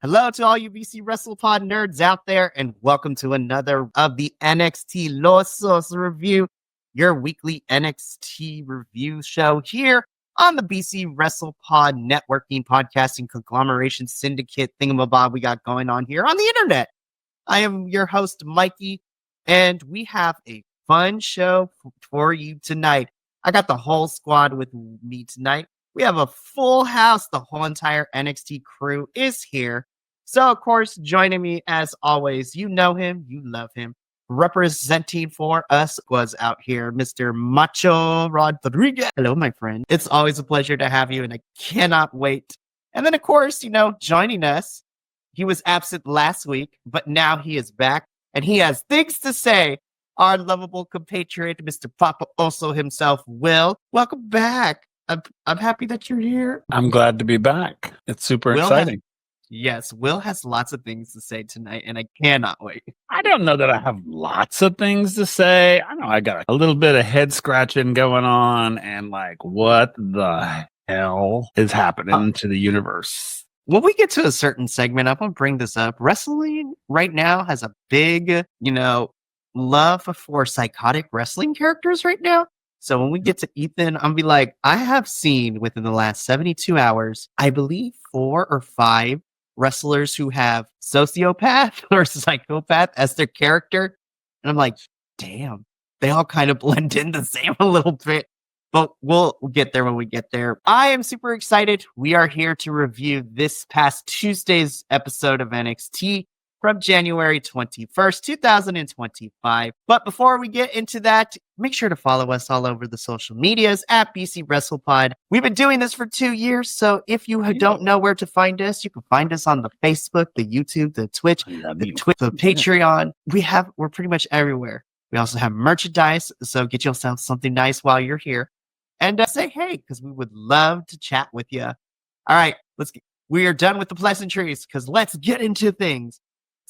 Hello to all you BC WrestlePod nerds out there, and welcome to another of the NXT LosSos review, your weekly NXT review show here on the BC WrestlePod networking podcasting conglomeration syndicate thingamabob we got going on here on the internet. I am your host, Mikey, and we have a fun show for you tonight. I got the whole squad with me tonight. We have a full house. The whole entire NXT crew is here. So, of course, joining me as always, you know him, you love him. Representing for us was out here, Mr. Macho Rodriguez. Hello, my friend. It's always a pleasure to have you, and I cannot wait. And then, of course, joining us, he was absent last week, but now he is back, and he has things to say. Our lovable compatriot, Mr. Papa Oso himself, Will. Welcome back. I'm happy that you're here. I'm glad to be back. It's super exciting. Yes, Will has lots of things to say tonight, and I cannot wait. I don't know that I have lots of things to say. I know I got a little bit of head scratching going on, and like, what the hell is happening to the universe? When we get to a certain segment, I'm going to bring this up. Wrestling right now has a big, love for psychotic wrestling characters right now. So when we get to Ethan, I'm be like, I have seen within the last 72 hours, I believe 4 or 5 wrestlers who have sociopath or psychopath as their character. And I'm like, damn, they all kind of blend in the same a little bit. But we'll get there when we get there. I am super excited. We are here to review this past Tuesday's episode of NXT from January 21st, 2025. But before we get into that, make sure to follow us all over the social medias at BC WrestlePod. We've been doing this for 2 years, so if you don't know where to find us, you can find us on the Facebook, the YouTube, the Twitch, the Patreon. We're pretty much everywhere. We also have merchandise, so get yourself something nice while you're here. And say hey, because we would love to chat with you. All right, we are done with the pleasantries, because let's get into things.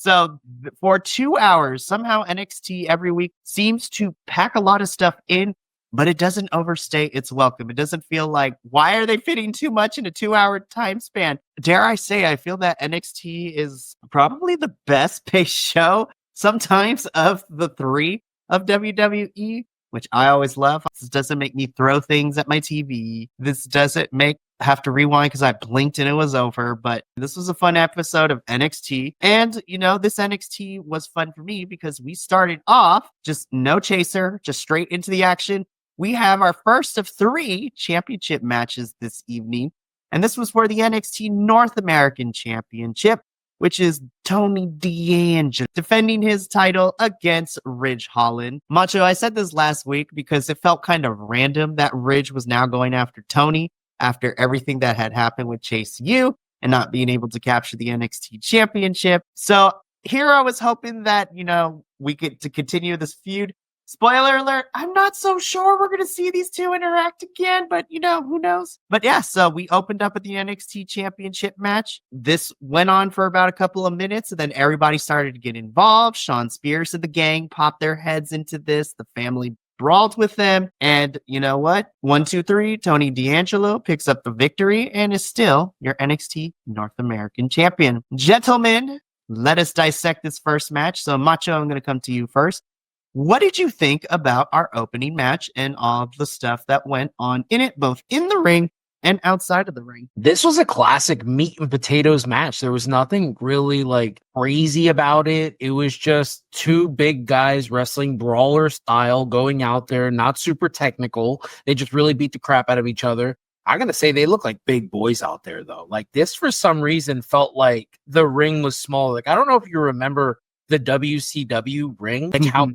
So for 2 hours, somehow NXT every week seems to pack a lot of stuff in, but it doesn't overstay its welcome. It doesn't feel like, why are they fitting too much in a 2-hour time span? Dare I say, I feel that NXT is probably the best paced show sometimes of the 3 of WWE, which I always love. This doesn't make me throw things at my TV. This doesn't have to rewind because I blinked and it was over. But this was a fun episode of NXT. And, this NXT was fun for me because we started off just no chaser, just straight into the action. We have our first of 3 championship matches this evening. And this was for the NXT North American Championship, which is Tony D'Angelo defending his title against Ridge Holland. Macho, I said this last week because it felt kind of random that Ridge was now going after Tony after everything that had happened with Chase U and not being able to capture the NXT Championship. So here I was hoping that, we get to continue this feud. Spoiler alert, I'm not so sure we're going to see these two interact again, but who knows? But yeah, so we opened up with the NXT Championship match. This went on for about a couple of minutes, and then everybody started to get involved. Sean Spears and the gang popped their heads into this. The family brawled with them, and you know what? 1, 2, 3, Tony D'Angelo picks up the victory and is still your NXT North American Champion. Gentlemen, let us dissect this first match. So Macho, I'm going to come to you first. What did you think about our opening match and all of the stuff that went on in it, both in the ring and outside of the ring? This was a classic meat and potatoes match. There was nothing really crazy about it. It was just 2 big guys wrestling brawler style, going out there, not super technical. They just really beat the crap out of each other. I gotta say, they look like big boys out there, though. This, for some reason, felt like the ring was small. I don't know if you remember the WCW ring, how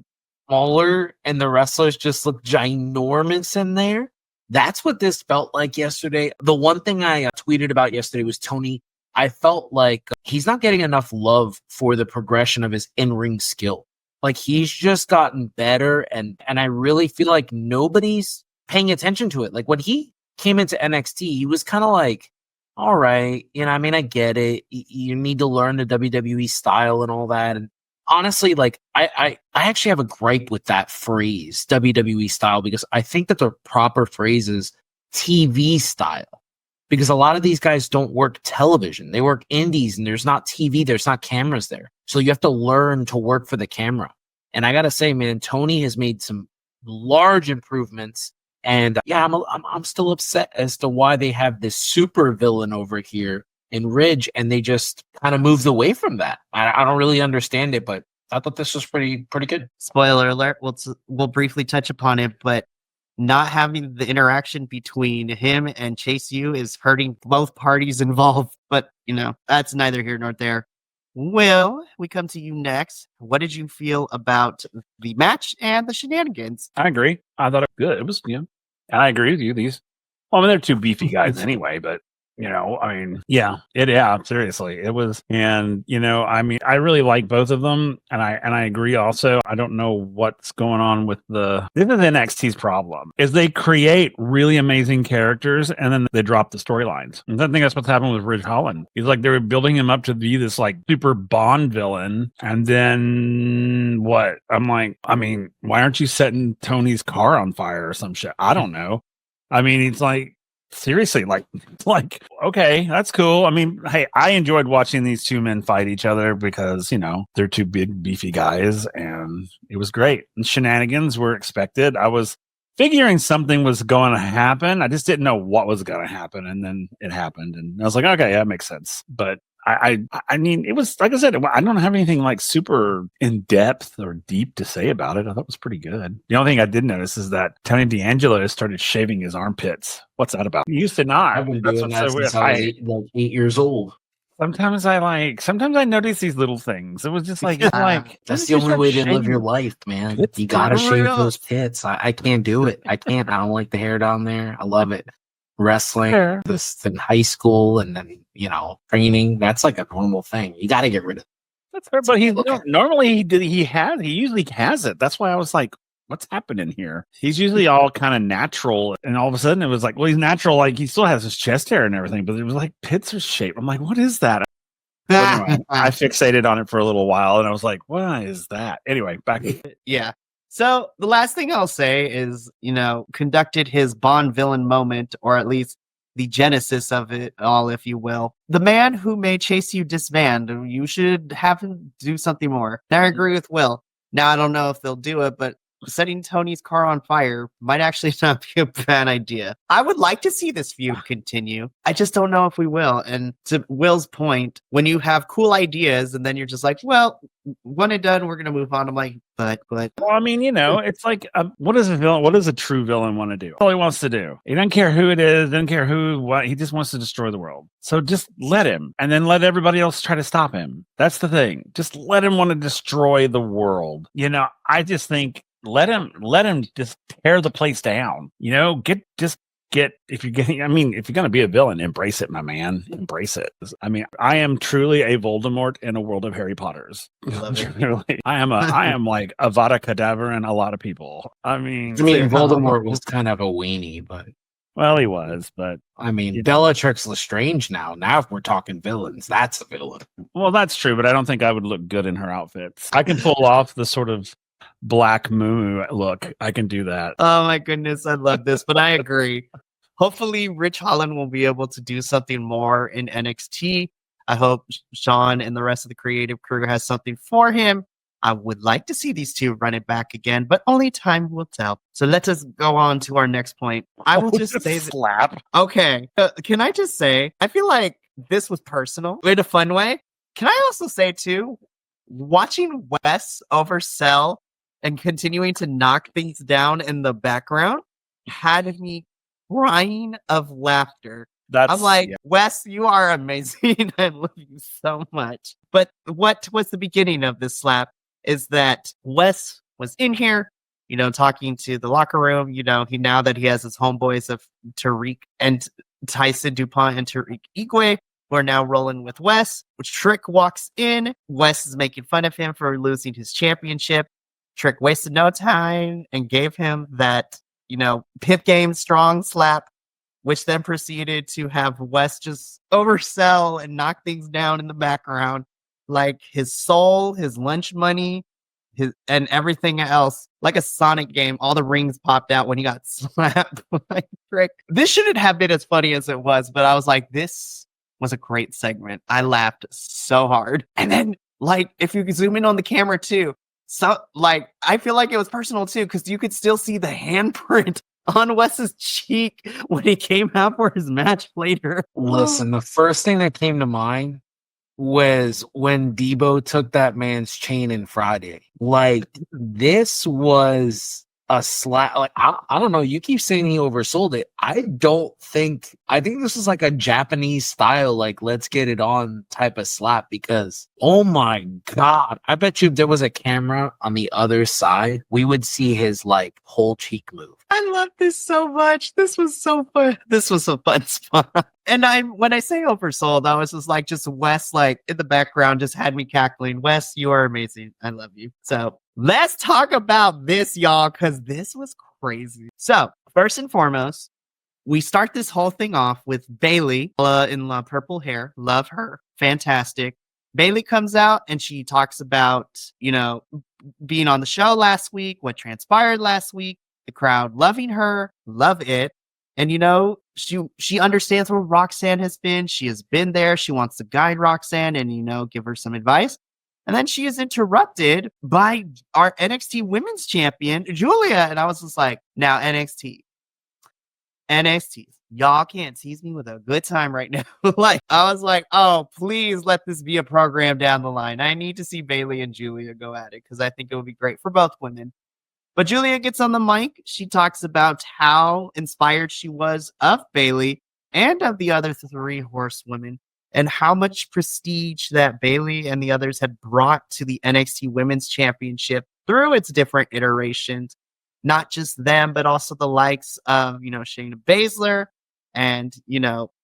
smaller, and the wrestlers just look ginormous in there. That's what this felt like yesterday. The one thing I tweeted about yesterday was Tony. I felt like he's not getting enough love for the progression of his in-ring skill. He's just gotten better, and I really feel like nobody's paying attention to it. When he came into NXT, he was kind of all right, I get it. You need to learn the WWE style and all that. And honestly, I actually have a gripe with that phrase, WWE style, because I think that the proper phrase is TV style. because a lot of these guys don't work television. They work indies, and there's not TV, there's not cameras there. So you have to learn to work for the camera. And I got to say, man, Tony has made some large improvements. And yeah, I'm still upset as to why they have this super villain over here in Ridge, and they just kind of moved away from that. I don't really understand it, but I thought this was pretty good. Spoiler alert, we'll briefly touch upon it, but not having the interaction between him and Chase U is hurting both parties involved. But, that's neither here nor there. Will, we come to you next. What did you feel about the match and the shenanigans? I agree. I thought it was good. It was, and I agree with you. They're two beefy guys anyway, but seriously, it was. And, I really like both of them. And I agree also. I don't know what's going on with this is NXT's problem is they create really amazing characters and then they drop the storylines. And I think that's what's happened with Ridge Holland. He's like, they were building him up to be this like super Bond villain. And then what? I'm like, why aren't you setting Tony's car on fire or some shit? I don't know. It's like, seriously, like, okay, that's cool. Hey, I enjoyed watching these two men fight each other because, they're two big, beefy guys, and it was great. And shenanigans were expected. I was figuring something was going to happen. I just didn't know what was going to happen, and then it happened, and I was like, okay, that makes sense. But it was, like I said, I don't have anything like super in depth or deep to say about it. I thought it was pretty good. The only thing I did notice is that Tony D'Angelo has started shaving his armpits. What's that about? He used to not. I've been doing that since I was 8 years old. Sometimes I notice these little things. It was just like, that's the only way to live your life, man. You gotta shave those pits. I can't do it. I can't. I don't like the hair down there. I love it. Wrestling, this in high school, and then training. That's like a normal thing. You got to get rid of it. That's fair, but normally he usually has it. That's why I was like, what's happening here? He's usually all kind of natural, and all of a sudden it was like, well, he's natural, like he still has his chest hair and everything, but it was like pits are shaped. I'm like, what is that? Anyway, I fixated on it for a little while, and I was like, what is that? Anyway, back. Yeah. So the last thing I'll say is, conducted his Bond villain moment, or at least the genesis of it all, if you will. The man who made Chase U disband, you should have him do something more. Now I agree with Will. Now I don't know if they'll do it, but setting Tony's car on fire might actually not be a bad idea. I would like to see this feud continue. I just don't know if we will. And to Will's point, when you have cool ideas and then you're just like, well, when it's done, we're going to move on. I'm like, but. Well, it's like, what does a true villain want to do? All he wants to do. He doesn't care who it is, doesn't care what. He just wants to destroy the world. So just let him, and then let everybody else try to stop him. That's the thing. Just let him want to destroy the world. I just think, let him just tear the place down. If you're going to be a villain, embrace it, my man. Embrace it. I am truly a Voldemort in a world of Harry Potters. Truly. I am like Avada Kedavra and a lot of people. Voldemort was kind of a weenie, but well, he was, but Bellatrix Lestrange now. Now, if we're talking villains, that's a villain. Well, that's true, but I don't think I would look good in her outfits. I can pull off the sort of Black Moo look. I can do that. Oh my goodness, I love this, but I agree. Hopefully Rich Holland will be able to do something more in NXT. I hope Sean and the rest of the creative crew has something for him. I would like to see these two run it back again, but only time will tell. So let us go on to our next point. I will just say slap. Okay. Can I just say, I feel like this was personal in a fun way. Can I also say too, watching Wes oversell and continuing to knock things down in the background had me crying of laughter. I'm like, yeah. Wes, you are amazing. I love you so much. But what was the beginning of this slap is that Wes was in here, talking to the locker room. Now that he has his homeboys of Tariq and Tyson DuPont and Tariq Igwe, we're now rolling with Wes, which Trick walks in. Wes is making fun of him for losing his championship. Trick wasted no time and gave him that, pip game strong slap, which then proceeded to have Wes just oversell and knock things down in the background. Like his soul, his lunch money, and everything else, like a Sonic game, all the rings popped out when he got slapped by Trick. This shouldn't have been as funny as it was, but I was like, this was a great segment. I laughed so hard. And then, like, if you could zoom in on the camera too, so like I feel like it was personal too, because you could still see the handprint on Wes's cheek when he came out for his match later. Listen, the first thing that came to mind was when Debo took that man's chain in Friday. Like, this was a slap. Like, I don't know. You keep saying he oversold it. I think this is like a Japanese style, like, let's get it on type of slap, because, oh my God, I bet you if there was a camera on the other side, we would see his like whole cheek move. I love this so much. This was so fun. This was a fun spot. And when I say oversold, I was just like, Wes, like in the background, just had me cackling. Wes, you are amazing. I love you. So let's talk about this, y'all, because this was crazy. So first and foremost, we start this whole thing off with Bailey in purple hair. Love her. Fantastic. Bailey comes out and she talks about, being on the show last week, what transpired last week. The crowd loving her, love it. And she understands where Roxanne has been. She has been there. She wants to guide Roxanne and, give her some advice. And then she is interrupted by our NXT Women's Champion, Julia. And I was just like, now NXT, y'all can't tease me with a good time right now. Like, I was like, oh, please let this be a program down the line. I need to see Bailey and Julia go at it because I think it would be great for both women. But Julia gets on the mic. She talks about how inspired she was of Bailey and of the other three horsewomen, and how much prestige that Bailey and the others had brought to the NXT Women's Championship through its different iterations. Not just them, but also the likes of, Shayna Baszler and,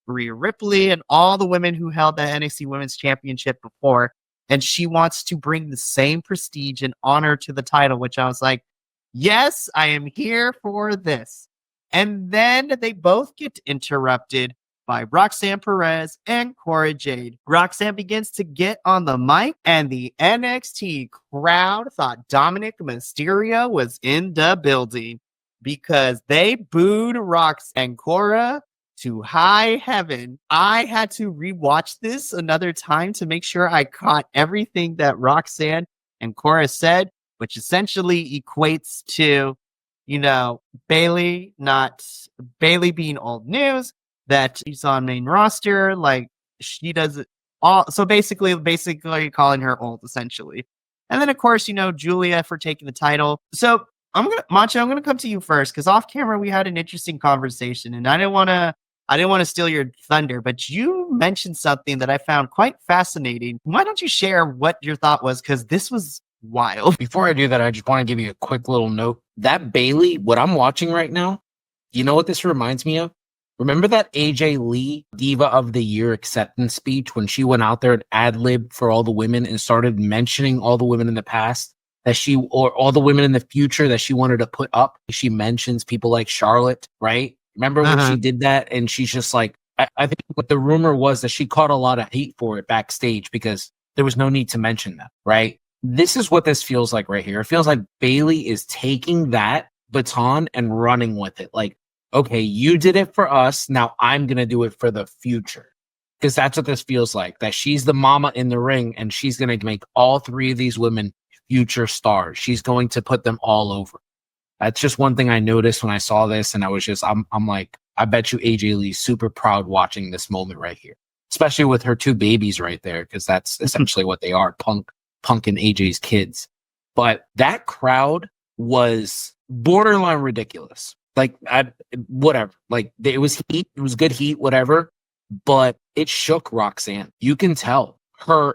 Rhea Ripley and all the women who held the NXT Women's Championship before. And she wants to bring the same prestige and honor to the title, which I was like, yes, I am here for this. And then they both get interrupted by Roxanne Perez and Cora Jade. Roxanne begins to get on the mic, and the NXT crowd thought Dominic Mysterio was in the building because they booed Roxanne and Cora to high heaven. I had to rewatch this another time to make sure I caught everything that Roxanne and Cora said, which essentially equates to, Bailey being old news, that she's on main roster, like she does it all. So basically calling her old, essentially. And then of course, Julia for taking the title. So Macho, I'm gonna come to you first, because off camera we had an interesting conversation, and I didn't want to steal your thunder, but you mentioned something that I found quite fascinating. Why don't you share what your thought was? Because this was wild. Before I do that, I just want to give you a quick little note. That Bailey, what I'm watching right now, you know what this reminds me of? Remember that AJ Lee Diva of the Year acceptance speech when she went out there and ad-libbed for all the women and started mentioning all the women in the past or all the women in the future that she wanted to put up? She mentions people like Charlotte, right? Remember when she did that? And she's just like, I think what the rumor was that she caught a lot of heat for it backstage because there was no need to mention that, right? This is what this feels like right here. It feels like Bailey is taking that baton and running with it. Like, okay, you did it for us. Now I'm going to do it for the future. Because that's what this feels like, that she's the mama in the ring and she's going to make all three of these women future stars. She's going to put them all over. That's just one thing I noticed when I saw this. And I was just, I'm like, I bet you AJ Lee's super proud watching this moment right here, especially with her two babies right there. Because that's essentially what they are. Punk and AJ's kids. But that crowd was borderline ridiculous. Like, whatever. Like, it was heat. It was good heat, whatever. But it shook Roxanne. You can tell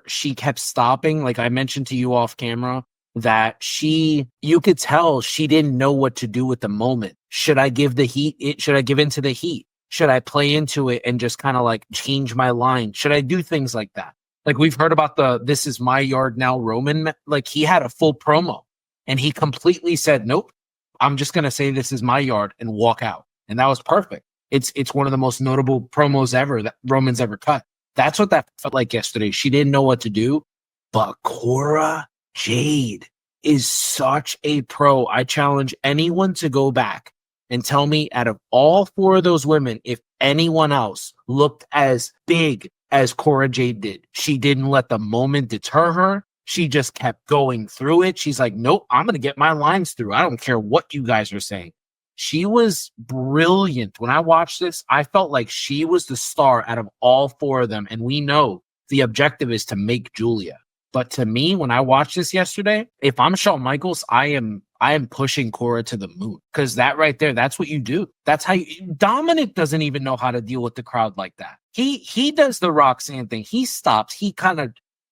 she kept stopping. Like I mentioned to you off camera, that you could tell she didn't know what to do with the moment. Should I give the heat? Should I give into the heat? Should I play into it and just kind of like change my line? Should I do things like that? Like we've heard about this is my yard now, Roman. Like he had a full promo and he completely said, nope, I'm just going to say this is my yard and walk out. And that was perfect. It's one of the most notable promos ever that Roman's ever cut. That's what that felt like yesterday. She didn't know what to do, but Cora Jade is such a pro. I challenge anyone to go back and tell me out of all 4 of those women, if anyone else looked as big as Cora Jade did. She didn't let the moment deter her. She just kept going through it. She's like, nope, I'm going to get my lines through. I don't care what you guys are saying. She was brilliant. When I watched this, I felt like she was the star out of all 4 of them. And we know the objective is to make Julia. But to me, when I watched this yesterday, if I'm Shawn Michaels, I am pushing Cora to the moon, because that right there, that's what you do. That's how Dominic doesn't even know how to deal with the crowd like that. He does the Roxanne thing. He stops. He kind of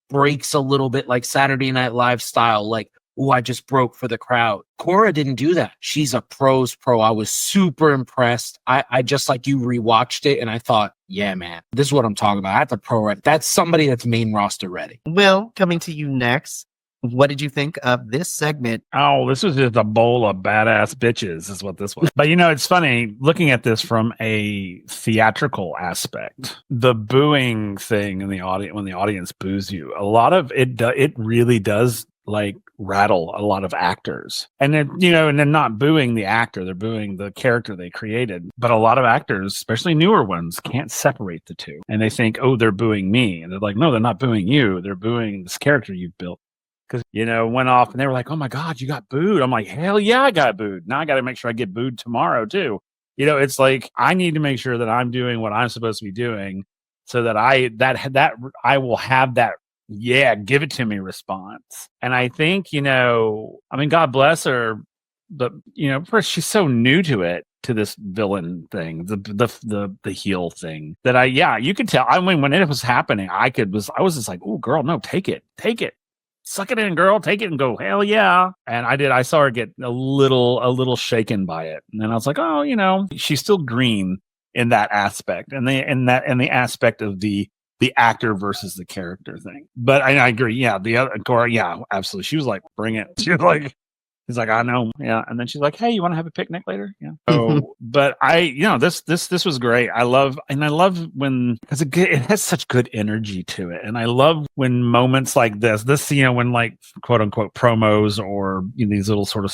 breaks a little bit like Saturday Night Live style, like, oh, I just broke for the crowd. Cora didn't do that. She's a pro's pro. I was super impressed. I just like you rewatched it and I thought, yeah, man, this is what I'm talking about. That's a pro. Right? That's somebody that's main roster ready. Will, coming to you next. What did you think of this segment? Oh, this was just a bowl of badass bitches is what this was. But it's funny looking at this from a theatrical aspect. The booing thing in the audience, when the audience boos you, a lot of it really does like rattle a lot of actors. And then, and they're not booing the actor, they're booing the character they created. But a lot of actors, especially newer ones, can't separate the two. And they think, oh, they're booing me. And they're like, no, they're not booing you. They're booing this character you've built. Because, went off and they were like, oh my God, you got booed. I'm like, hell yeah, I got booed. Now I got to make sure I get booed tomorrow too. It's like, I need to make sure that I'm doing what I'm supposed to be doing so that I will have that, yeah, give it to me response. And I think, God bless her, but, first she's so new to it, to this villain thing, the heel thing that you could tell. I mean, when it was happening, I was just like, oh girl, no, take it. Suck it in, girl. Take it and go, hell yeah. And I saw her get a little shaken by it. And then I was like, oh, she's still green in that aspect. And the aspect of the actor versus the character thing. But I agree. Yeah. The other Cora, yeah, absolutely. She was like, bring it. She was like, he's like, I know. Yeah. And then she's like, hey, you want to have a picnic later? Yeah. So, but this was great. I love when, because it has such good energy to it. And I love when moments like this, when like quote unquote promos or these little sort of,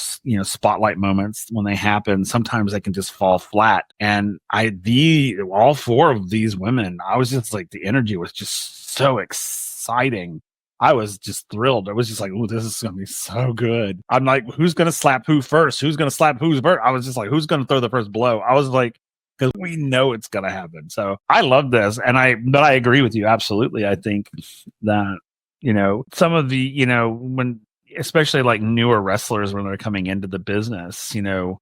spotlight moments, when they happen, sometimes they can just fall flat. And all 4 of these women, I was just like, the energy was just so exciting. I was just thrilled. I was just like, oh, this is going to be so good. I'm like, who's going to slap who first? Who's going to slap who's first? I was just like, who's going to throw the first blow? I was like, because we know it's going to happen. So I love this. But I agree with you. Absolutely. I think that, some of the, when, especially like newer wrestlers, when they're coming into the business,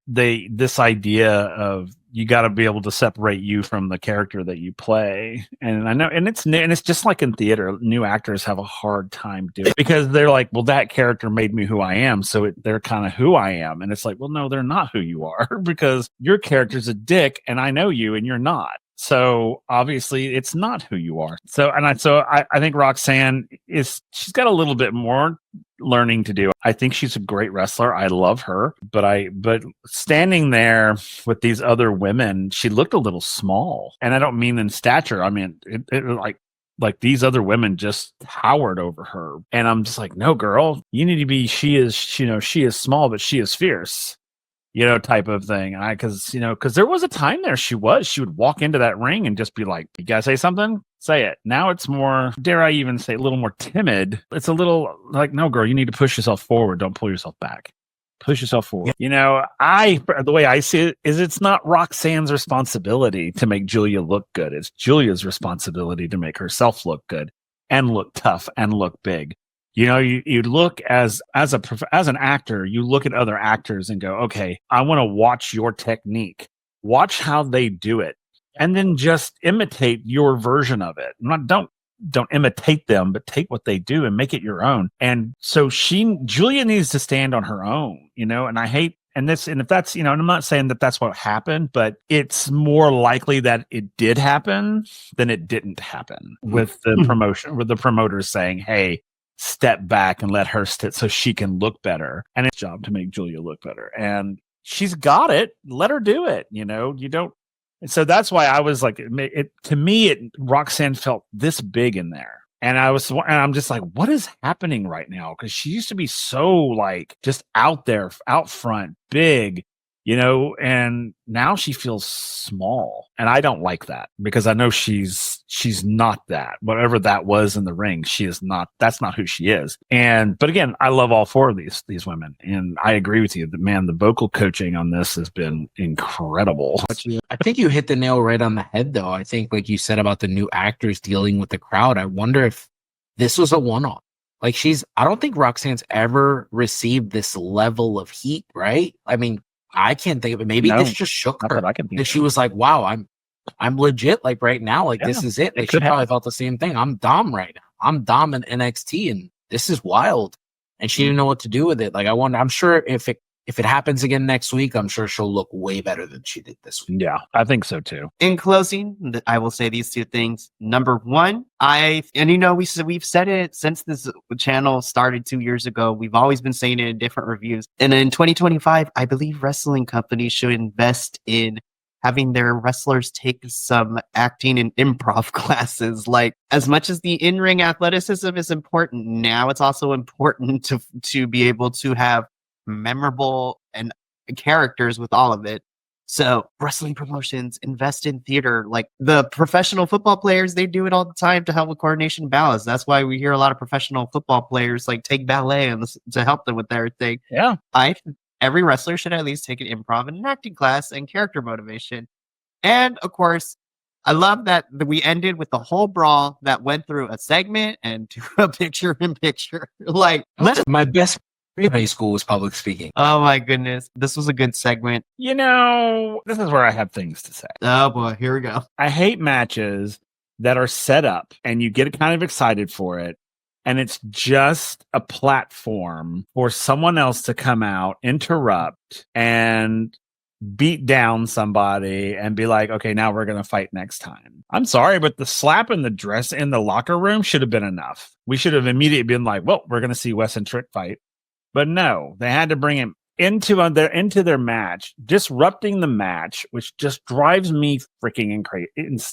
this idea of, you got to be able to separate you from the character that you play. And I know, and it's just like in theater, new actors have a hard time doing it because they're like, well, that character made me who I am. So they're kind of who I am. And it's like, well, no, they're not who you are because your character's a dick and I know you and you're not. So obviously it's not who you are. So I think Roxanne she's got a little bit more learning to do. I think she's a great wrestler. I love her, but standing there with these other women, she looked a little small. And I don't mean in stature. I mean, it like these other women just towered over her. And I'm just like, no, girl, you need to be, she is small, but she is fierce. Type of thing. And because there was a time there she would walk into that ring and just be like, you gotta say something? Say it. Now it's more, dare I even say, a little more timid. It's a little like, no, girl, you need to push yourself forward. Don't pull yourself back. Push yourself forward. The way I see it is it's not Roxanne's responsibility to make Julia look good. It's Julia's responsibility to make herself look good and look tough and look big. You look as an actor, you look at other actors and go, okay, I want to watch your technique, watch how they do it, and then just imitate your version of it. Don't imitate them, but take what they do and make it your own. And so Julia needs to stand on her own, and I hate, and if that's, and I'm not saying that that's what happened, but it's more likely that it did happen than it didn't happen with the promotion, with the promoters saying, hey, step back and let her sit so she can look better. And it's job to make Julia look better. And she's got it. Let her do it. You don't. And so that's why I was like, to me, Roxanne felt this big in there. And I'm just like, what is happening right now? Because she used to be so like just out there, out front, big, and now she feels small. And I don't like that because I know she's not that. Whatever that was in the ring, she is not. That's not who she is. But again, I love all four of these women, and I agree with you. The vocal coaching on this has been incredible. I think you hit the nail right on the head, though. I think, like you said about the new actors dealing with the crowd, I wonder if this was a one-off. Like I don't think Roxanne's ever received this level of heat, right? I mean, I can't think of it. Maybe this just shook her. I can think She was like, wow, I'm legit. Like right now, like this is it. Like she probably felt the same thing. I'm Dom right now. I'm Dom in NXT, and this is wild. And she didn't know what to do with it. Like I'm sure if it happens again next week, I'm sure she'll look way better than she did this week. Yeah, I think so too. In closing, I will say these two things. Number one, we've said it since this channel started 2 years ago. We've always been saying it in different reviews. And in 2025, I believe wrestling companies should invest in having their wrestlers take some acting and improv classes. Like, as much as the in-ring athleticism is important, now it's also important to be able to have memorable and characters with all of it. So wrestling promotions invest in theater. Like the professional football players, they do it all the time to help with coordination and balance. That's why we hear a lot of professional football players like take ballet to help them with everything. Yeah. Every wrestler should at least take an improv and an acting class and character motivation. And of course, I love that we ended with the whole brawl that went through a segment and to a picture-in-picture. Like, my best high school was public speaking. Oh my goodness. This was a good segment. This is where I have things to say. Oh boy, here we go. I hate matches that are set up and you get kind of excited for it, and it's just a platform for someone else to come out, interrupt, and beat down somebody and be like, okay, now we're going to fight next time. I'm sorry, but the slap in the dress in the locker room should have been enough. We should have immediately been like, well, we're going to see Wes and Trick fight. But no, they had to bring him into their match, disrupting the match, which just drives me freaking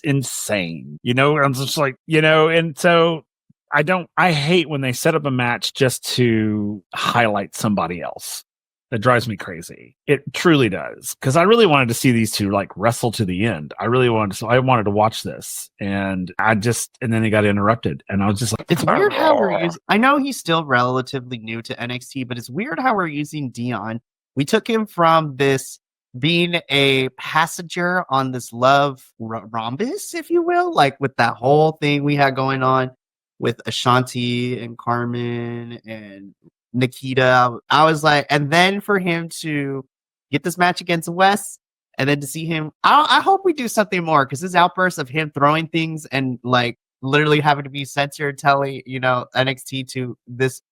insane. I'm just like, and so I hate when they set up a match just to highlight somebody else. That drives me crazy. It truly does. Because I really wanted to see these two like wrestle to the end. I wanted to watch this. And then they got interrupted. And I was just like, it's weird how I know he's still relatively new to NXT, but it's weird how we're using Dion. We took him from this being a passenger on this love rhombus, if you will, like with that whole thing we had going on with Ashanti and Carmen and Nikita. I was like, and then for him to get this match against Wes, and then to see him, I hope we do something more, because this outburst of him throwing things and like literally having to be censored, telling NXT to this,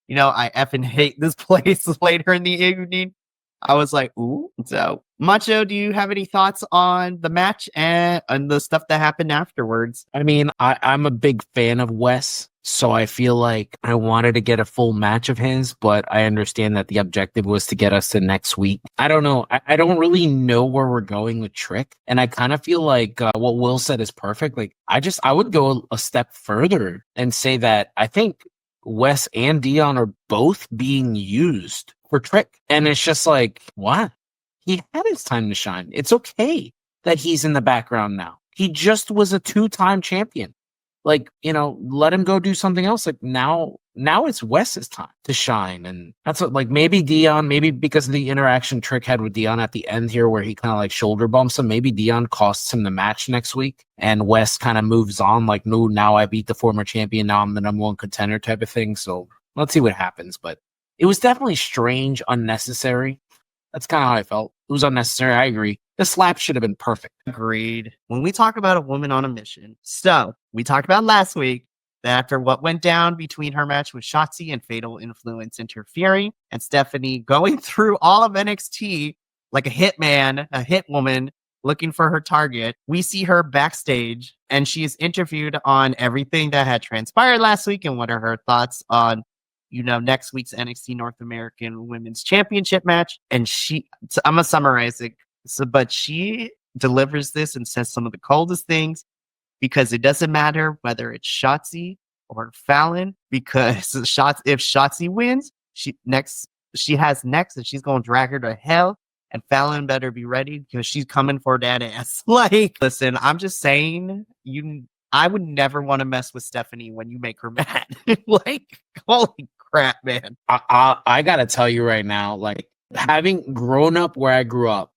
I effing hate this place later in the evening. I was like, ooh. So, Macho, do you have any thoughts on the match and the stuff that happened afterwards? I mean, I'm a big fan of Wes, so I feel like I wanted to get a full match of his, but I understand that the objective was to get us to next week. I don't know. I don't really know where we're going with Trick, and I kind of feel like what Will said is perfect. Like, I would go a step further and say that I think Wes and Dion are both being used for Trick. And it's just like, what? He had his time to shine. It's okay that he's in the background now. He just was a 2-time champion. Like, let him go do something else. Like now it's Wes's time to shine. And that's what, like, maybe Dion, maybe because of the interaction Trick had with Dion at the end here, where he kind of like shoulder bumps him, maybe Dion costs him the match next week and Wes kind of moves on. Like, no, now I beat the former champion. Now I'm the number one contender type of thing. So let's see what happens. But it was definitely strange, unnecessary. That's kind of how I felt. It was unnecessary. I agree. The slap should have been perfect. Agreed. When we talk about a woman on a mission, so we talked about last week that after what went down between her match with Shotzi and Fatal Influence interfering, and Stephanie going through all of NXT like a hitman, a hit woman looking for her target, we see her backstage and she is interviewed on everything that had transpired last week and what are her thoughts on next week's NXT North American Women's Championship match. And I'm going to summarize it. But she delivers this and says some of the coldest things, because it doesn't matter whether it's Shotzi or Fallon because if Shotzi wins, she has next and she's gonna drag her to hell. And Fallon better be ready because she's coming for that ass. Like, listen, I'm just saying, I would never want to mess with Stephanie when you make her mad. Like, holy crap, man. I gotta tell you right now, like having grown up where I grew up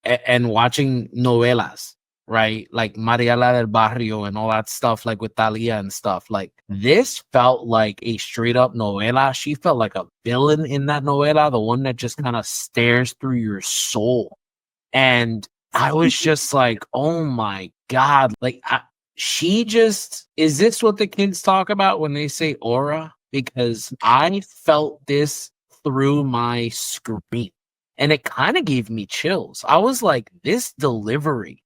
and watching novelas, right? Like Mariela del Barrio and all that stuff, like with Talia and stuff. Like this felt like a straight up novela. She felt like a villain in that novela, the one that just kind of stares through your soul. And I was just like, oh my God. Like is this what the kids talk about when they say aura? Because I felt this through my screen and it kind of gave me chills. I was like, this delivery,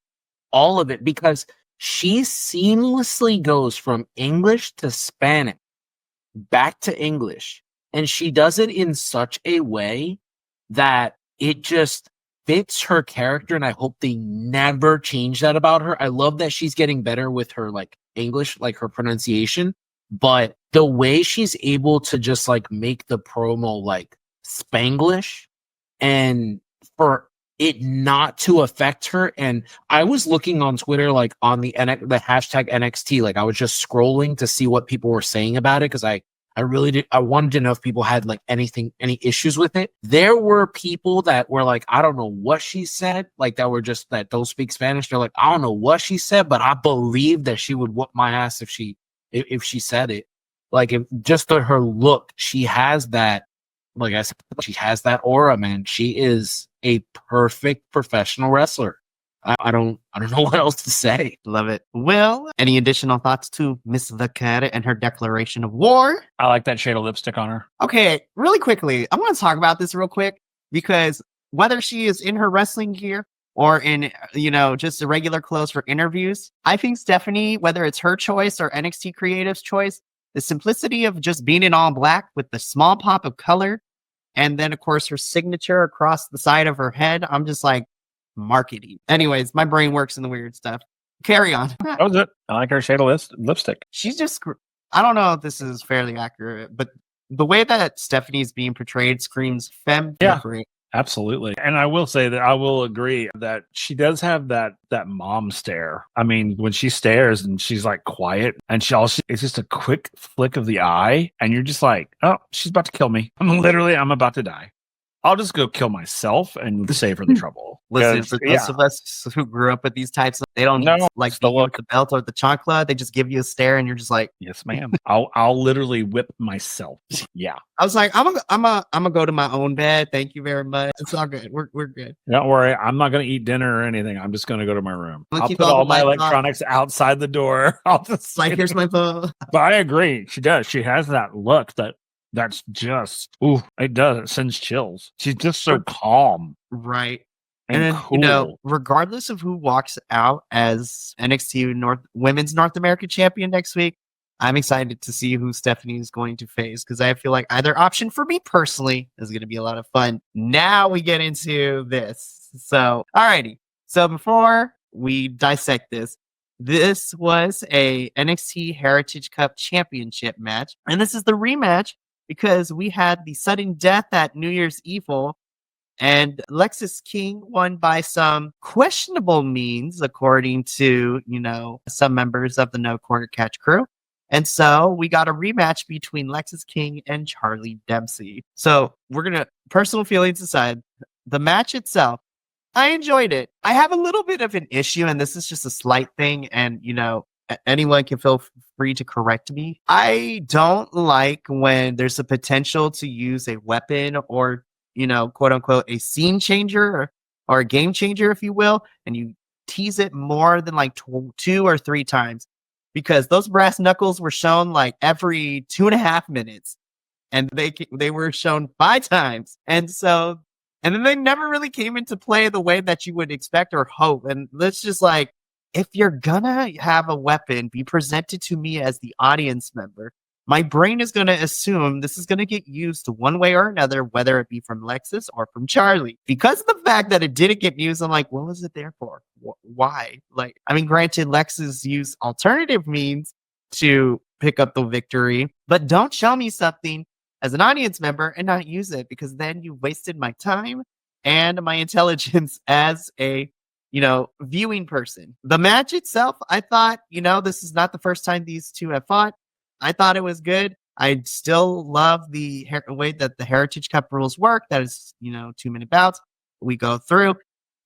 all of it, because she seamlessly goes from English to Spanish back to English. And she does it in such a way that it just fits her character. And I hope they never change that about her. I love that she's getting better with her like English, like her pronunciation, but the way she's able to just like make the promo like Spanglish and for it not to affect her. And I was looking on Twitter, like on the hashtag NXT, like I was just scrolling to see what people were saying about it. Cause I wanted to know if people had like any issues with it. There were people that were like, I don't know what she said, like that don't speak Spanish. They're like, I don't know what she said, but I believe that she would whoop my ass if she said it. Like if just her look, she has that, like I said, she has that aura, man. She is a perfect professional wrestler. I don't know what else to say. Love it. Well, any additional thoughts to Miss the Cat and her declaration of war? I like that shade of lipstick on her. Okay, really quickly, I want to talk about this real quick because whether she is in her wrestling gear or in, just the regular clothes for interviews, I think Stephanie, whether it's her choice or NXT Creative's choice, the simplicity of just being in all black with the small pop of color, and then, of course, her signature across the side of her head, I'm just like, marketing. Anyways, my brain works in the weird stuff. Carry on. That was it. I like her shade of lipstick. She's just, I don't know if this is fairly accurate, but the way that Stephanie's being portrayed screams femme. Yeah. Absolutely. And I will say that I will agree that she does have that mom stare. I mean, when she stares and she's like quiet and it's just a quick flick of the eye and you're just like, oh, she's about to kill me. I'm about to die. I'll just go kill myself and save her the trouble. Listen, for those of us who grew up with these types, they don't like the belt or the chancla. They just give you a stare, and you're just like, "Yes, ma'am." I'll literally whip myself. Yeah. I was like, I'm gonna go to my own bed. Thank you very much. It's all good. We're good. Don't worry. I'm not gonna eat dinner or anything. I'm just gonna go to my room. I'll put all my electronics outside the door. I'll just like, here's my phone. But I agree. She does. She has that look that's just, it does. It sends chills. She's just so calm. Right. And then, cool. Regardless of who walks out as NXT Women's North American Champion next week, I'm excited to see who Stephanie is going to face because I feel like either option for me personally is going to be a lot of fun. Now we get into this. So, alrighty. So before we dissect this was a NXT Heritage Cup Championship match. And this is the rematch because we had the sudden death at New Year's Evil, and Lexis King won by some questionable means, according to, some members of the No Corner Catch crew. And so we got a rematch between Lexis King and Charlie Dempsey. So we're going to, personal feelings aside, the match itself, I enjoyed it. I have a little bit of an issue, and this is just a slight thing, and, anyone can feel free to correct me. I don't like when there's a potential to use a weapon or, quote unquote, a scene changer or a game changer, if you will, and you tease it more than like 2 or 3 times, because those brass knuckles were shown like every 2.5 minutes, and they were shown 5 times. And then they never really came into play the way that you would expect or hope. And let's just like, if you're gonna have a weapon be presented to me as the audience member, my brain is gonna assume this is gonna get used one way or another, whether it be from Lexis or from Charlie. Because of the fact that it didn't get used, I'm like, what was it there for? Why? Like, I mean, granted, Lexis used alternative means to pick up the victory. But don't show me something as an audience member and not use it, because then you wasted my time and my intelligence as a viewing person. The match itself, I thought, this is not the first time these two have fought. I thought it was good. I still love the way that the Heritage Cup rules work. That is, 2-minute bouts. We go through.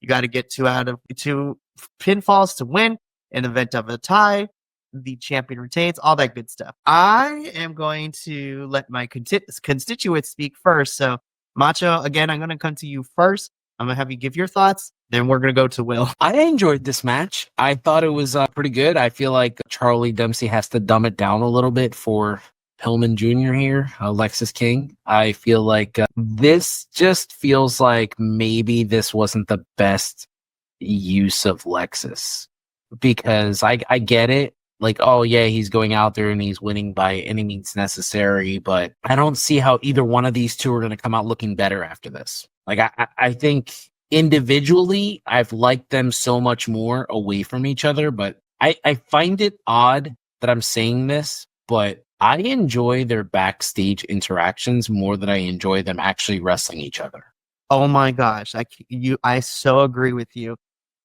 You got to get 2 out of 2 pinfalls to win. In the event of a tie, the champion retains, all that good stuff. I am going to let my constituents speak first. So, Macho, again, I'm going to come to you first. I'm going to have you give your thoughts. Then we're going to go to Will. I enjoyed this match. I thought it was pretty good. I feel like Charlie Dempsey has to dumb it down a little bit for Pillman Jr. here, Alexis King. I feel like this just feels like maybe this wasn't the best use of Lexus, because I get it. Like, oh yeah, he's going out there and he's winning by any means necessary, but I don't see how either one of these two are going to come out looking better after this. Like, I think individually, I've liked them so much more away from each other, but I find it odd that I'm saying this, but I enjoy their backstage interactions more than I enjoy them actually wrestling each other. Oh my gosh, I so agree with you.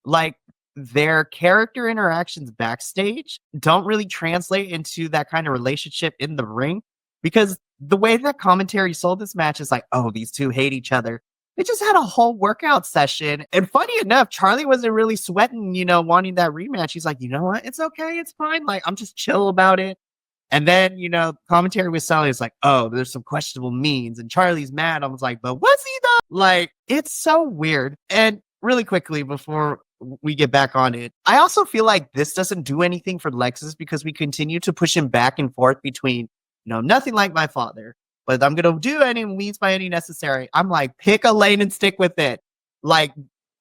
Like, their character interactions backstage don't really translate into that kind of relationship in the ring, because the way that commentary sold this match is like, oh, these two hate each other. They just had a whole workout session. And funny enough, Charlie wasn't really sweating, wanting that rematch. He's like, you know what? It's okay. It's fine. Like, I'm just chill about it. And then, commentary with Sally is like, oh, there's some questionable means. And Charlie's mad. I was like, but was he though? Like, it's so weird. And really quickly before we get back on it, I also feel like this doesn't do anything for Lexus, because we continue to push him back and forth between, nothing like my father, but I'm going to do any means by any necessary. I'm like, pick a lane and stick with it. Like,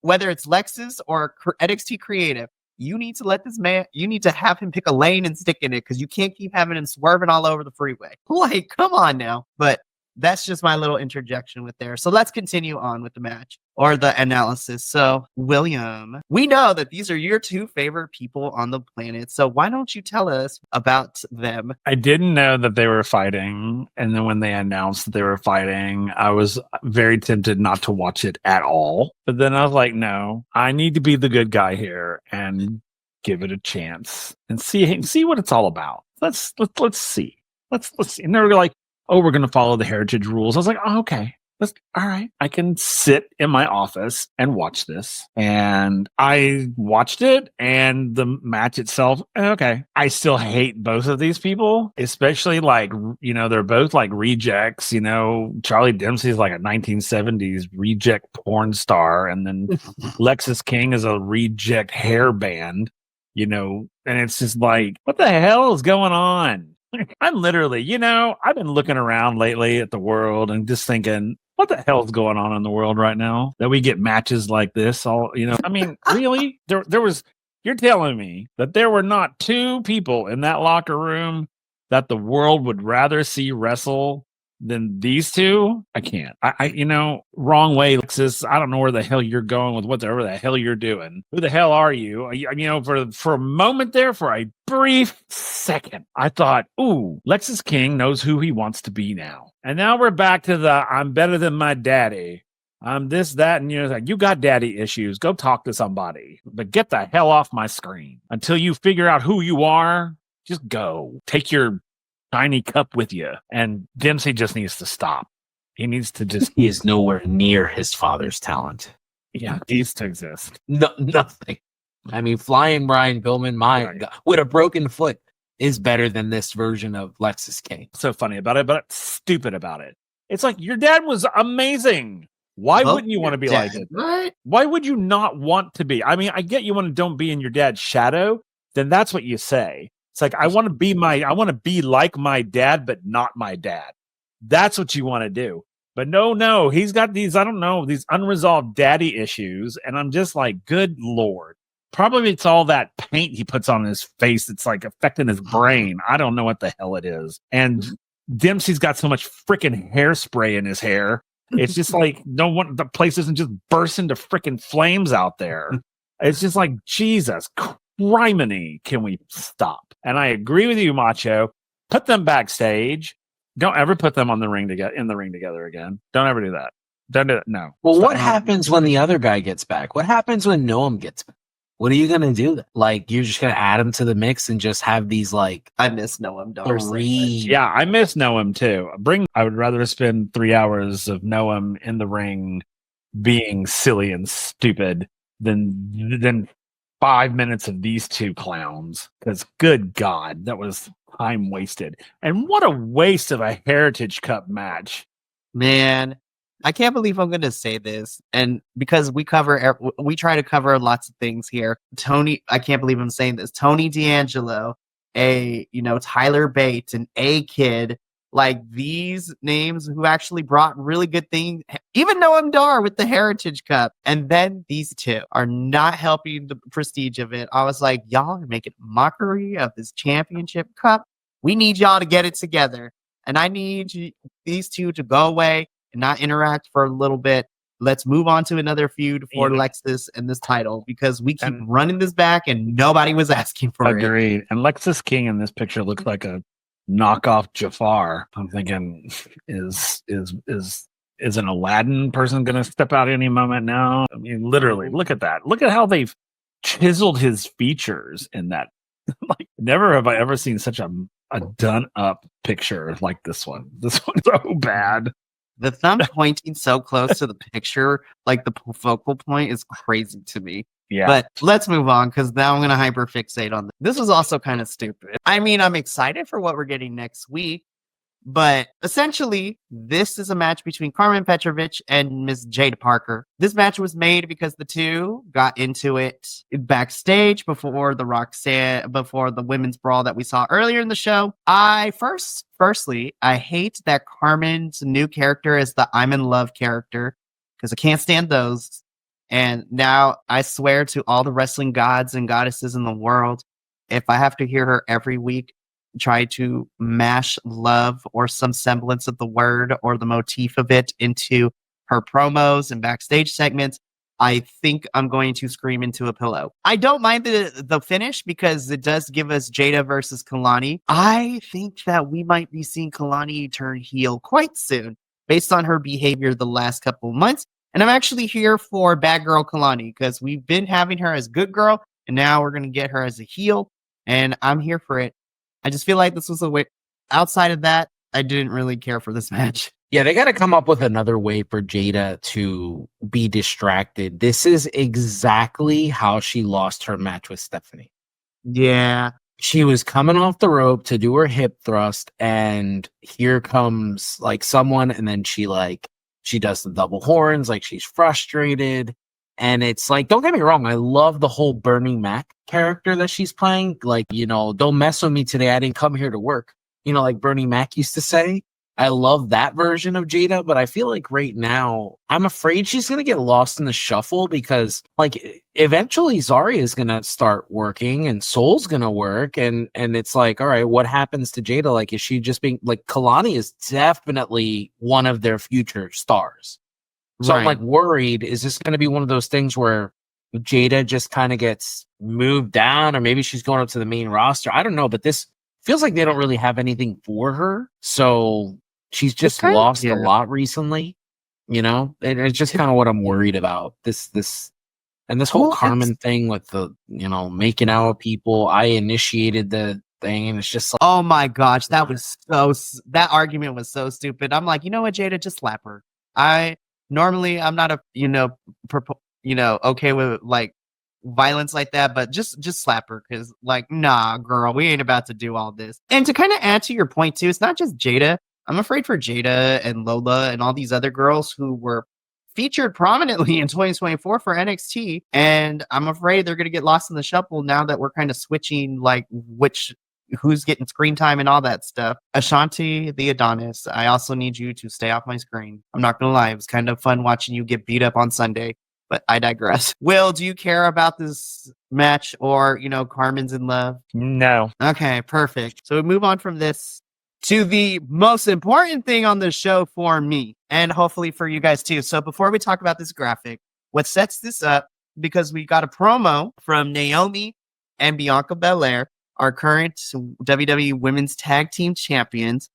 whether it's Lexus or NXT Creative, you need to let this man, you need to have him pick a lane and stick in it, because you can't keep having him swerving all over the freeway. Like, come on now. But that's just my little interjection with there. So let's continue on with the match or the analysis. So, William, we know that these are your 2 favorite people on the planet. So why don't you tell us about them? I didn't know that they were fighting. And then when they announced that they were fighting, I was very tempted not to watch it at all. But then I was like, no, I need to be the good guy here and give it a chance and see what it's all about. Let's see. Let's see. And they were like, oh, we're going to follow the heritage rules. I was like, oh, okay. All right. I can sit in my office and watch this. And I watched it, and the match itself, okay. I still hate both of these people, especially they're both like rejects. Charlie Dempsey is like a 1970s reject porn star. And then Lexus King is a reject hair band, and it's just like, what the hell is going on? I'm literally, I've been looking around lately at the world and just thinking, what the hell is going on in the world right now that we get matches like this? Really? You're telling me that there were not 2 people in that locker room that the world would rather see wrestle than these 2? I can't. Wrong way, Lexus. I don't know where the hell you're going with whatever the hell you're doing. Who the hell are you? For a moment there, for a brief second, I thought, ooh, Lexus King knows who he wants to be now. And now we're back to the I'm better than my daddy. I'm this, that, and you got daddy issues. Go talk to somebody. But get the hell off my screen. Until you figure out who you are, just go. Take your tiny cup with you. And Dempsey just needs to stop. He needs to just... He is nowhere near his father's talent. Yeah, he needs to exist. No, nothing. I mean, Flying Brian Pillman, God, with a broken foot, is better than this version of Lexus King. So funny about it, but stupid about it. It's like, your dad was amazing. Why wouldn't you want to be like it? Right? Why would you not want to be? I mean, I get you want to don't be in your dad's shadow. Then that's what you say. It's like, I want to be like my dad, but not my dad. That's what you want to do. But no, he's got these unresolved daddy issues. And I'm just like, good Lord. Probably it's all that paint he puts on his face that's like affecting his brain. I don't know what the hell it is. And Dempsey's got so much freaking hairspray in his hair. It's just like, the place doesn't just burst into freaking flames out there. It's just like, Jesus criminy, can we stop? And I agree with you, Macho. Put them backstage. Don't ever put them on the ring in the ring together again. Don't ever do that. Don't do that. No. Well, Stop. what happens when the other guy gets back? What happens when Noam gets back? What are you gonna do? Like, you're just gonna add him to the mix and just have these like I miss Noam Dar so much. Yeah, I miss Noam too. I would rather spend 3 hours of Noam in the ring being silly and stupid than 5 minutes of these two clowns. Because good God, that was time wasted. And what a waste of a Heritage Cup match. Man, I can't believe I'm going to say this. And because we try to cover lots of things here. Tony, I can't believe I'm saying this. Tony D'Angelo, Tyler Bates, and A-Kid, like these names who actually brought really good things, even Noam Dar with the Heritage Cup. And then these two are not helping the prestige of it. I was like, y'all are making mockery of this championship cup. We need y'all to get it together. And I need these two to go away and not interact for a little bit. Let's move on to another feud for Lexus and this title because we keep running this back and nobody was asking for it. Agreed. And Lexus King in this picture looks like a knockoff Jafar. I'm thinking, is an Aladdin person going to step out any moment now? I mean, literally, look at that. Look at how they've chiseled his features in that. Like, never have I ever seen such a done up picture like this one. This one's so bad. The thumb pointing so close to the picture, like the focal point, is crazy to me. Yeah. But let's move on because now I'm going to hyperfixate on this. This was also kind of stupid. I mean, I'm excited for what we're getting next week. But essentially, this is a match between Carmen Petrovich and Miss Jade Parker. This match was made because the two got into it backstage before the women's brawl that we saw earlier in the show. Firstly, I hate that Carmen's new character is the I'm in love character because I can't stand those. And now I swear to all the wrestling gods and goddesses in the world, if I have to hear her every week try to mash love or some semblance of the word or the motif of it into her promos and backstage segments, I think I'm going to scream into a pillow. I don't mind the finish because it does give us Jada versus Kalani. I think that we might be seeing Kalani turn heel quite soon based on her behavior the last couple of months. And I'm actually here for bad girl Kalani because we've been having her as good girl and now we're going to get her as a heel and I'm here for it. I just feel like this was a way. Outside of that, I didn't really care for this match. Yeah, they got to come up with another way for Jada to be distracted. This is exactly how she lost her match with Stephanie. Yeah. She was coming off the rope to do her hip thrust, and here comes like someone, and then she does the double horns, like she's frustrated. And it's like, don't get me wrong, I love the whole Bernie Mac character that she's playing. Like, don't mess with me today. I didn't come here to work. Like Bernie Mac used to say. I love that version of Jada, but I feel like right now, I'm afraid she's going to get lost in the shuffle because, like, eventually Zarya is going to start working and Soul's going to work. And it's like, all right, what happens to Jada? Like, is she just being, like, Kalani is definitely one of their future stars. So right. I'm like worried, is this going to be one of those things where Jada just kind of gets moved down or maybe she's going up to the main roster? I don't know, but this feels like they don't really have anything for her. So she's just lost a lot recently, and it's just kind of what I'm worried about. This whole Carmen thing with the, making out with people. I initiated the thing and it's just like, oh my gosh, that argument was so stupid. I'm like, you know what, Jada, just slap her. Normally, I'm not okay with like violence like that, but just slap her because, like, nah, girl, we ain't about to do all this. And to kind of add to your point too, it's not just Jada. I'm afraid for Jada and Lola and all these other girls who were featured prominently in 2024 for NXT, and I'm afraid they're gonna get lost in the shuffle now that we're kind of switching like who's getting screen time and all that stuff. Ashanti, the Adonis, I also need you to stay off my screen. I'm not going to lie. It was kind of fun watching you get beat up on Sunday, but I digress. Will, do you care about this match or, Carmen's in love? No. Okay, perfect. So we move on from this to the most important thing on the show for me and hopefully for you guys too. So before we talk about this graphic, what sets this up, because we got a promo from Naomi and Bianca Belair our current WWE Women's Tag Team Champions.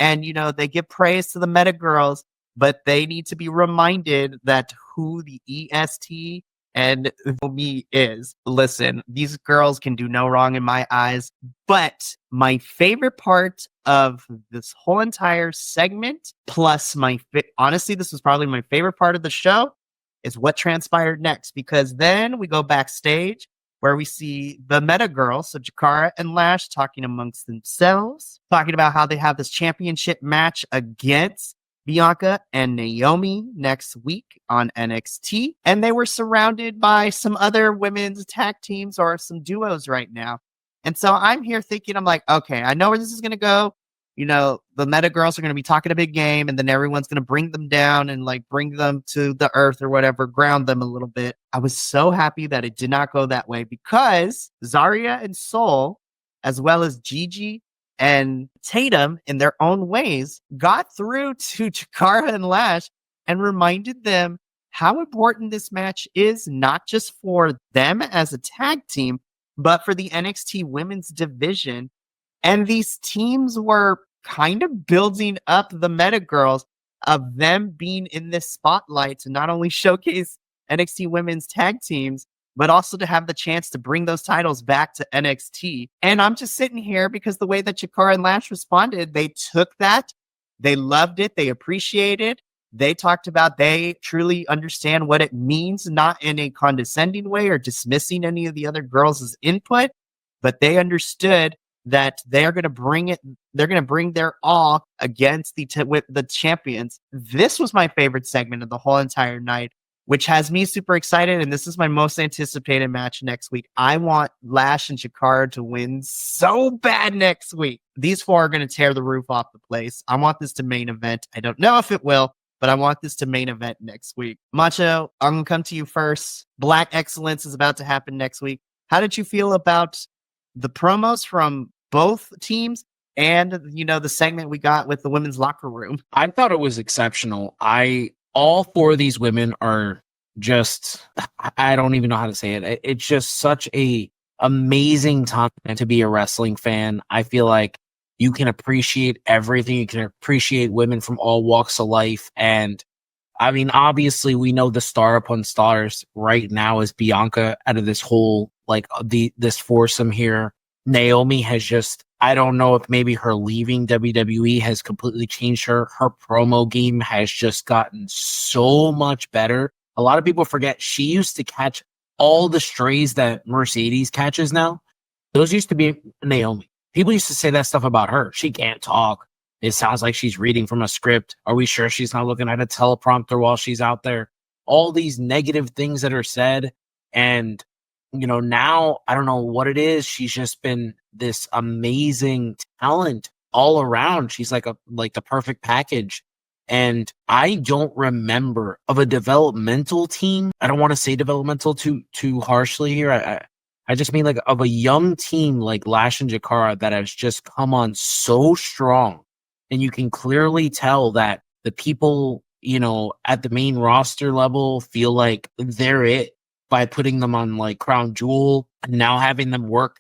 And, they give praise to the Meta Girls, but they need to be reminded that who the EST and who me is. Listen, these girls can do no wrong in my eyes. But my favorite part of this whole entire segment, plus honestly, this was probably my favorite part of the show, is what transpired next. Because then we go backstage where we see the Meta Girls, so Jakara and Lash, talking amongst themselves, talking about how they have this championship match against Bianca and Naomi next week on NXT. And they were surrounded by some other women's tag teams or some duos right now. And so I'm here thinking, I'm like, okay, I know where this is going to go. The Meta Girls are going to be talking a big game, and then everyone's going to bring them down and bring them to the earth or whatever, ground them a little bit. I was so happy that it did not go that way because Zarya and Soul, as well as Gigi and Tatum in their own ways, got through to Jakara and Lash and reminded them how important this match is, not just for them as a tag team, but for the NXT women's division. And these teams were kind of building up the Meta Girls of them being in this spotlight to not only showcase NXT women's tag teams, but also to have the chance to bring those titles back to NXT. And I'm just sitting here because the way that Jakara and Lash responded, they took that, they loved it, they appreciated it. They talked about they truly understand what it means, not in a condescending way or dismissing any of the other girls' input, but they understood that they're going to bring it. They're going to bring their all against the champions. This was my favorite segment of the whole entire night, which has me super excited. And this is my most anticipated match next week. I want Lash and Jakara to win so bad next week. These four are going to tear the roof off the place. I want this to main event. I don't know if it will, but I want this to main event next week. Macho, I'm going to come to you first. Black Excellence is about to happen next week. How did you feel about the promos from both teams and, the segment we got with the women's locker room? I thought it was exceptional. All four of these women are just, I don't even know how to say it. It's just such a amazing time to be a wrestling fan. I feel like you can appreciate everything. You can appreciate women from all walks of life. And I mean, obviously we know the star upon stars right now is Bianca out of this whole, this foursome here. Naomi has just, I don't know if maybe her leaving WWE has completely changed her. Her promo game has just gotten so much better. A lot of people forget she used to catch all the strays that Mercedes catches now. Those used to be Naomi. People used to say that stuff about her. She can't talk. It sounds like she's reading from a script. Are we sure she's not looking at a teleprompter while she's out there? All these negative things that are said. And now I don't know what it is. She's just been this amazing talent all around. She's like the perfect package. And I don't remember of a developmental team. I don't want to say developmental too harshly here. I just mean of a young team like Lash and Jakara that has just come on so strong. And you can clearly tell that the people, at the main roster level feel like they're it, by putting them on Crown Jewel and now having them work,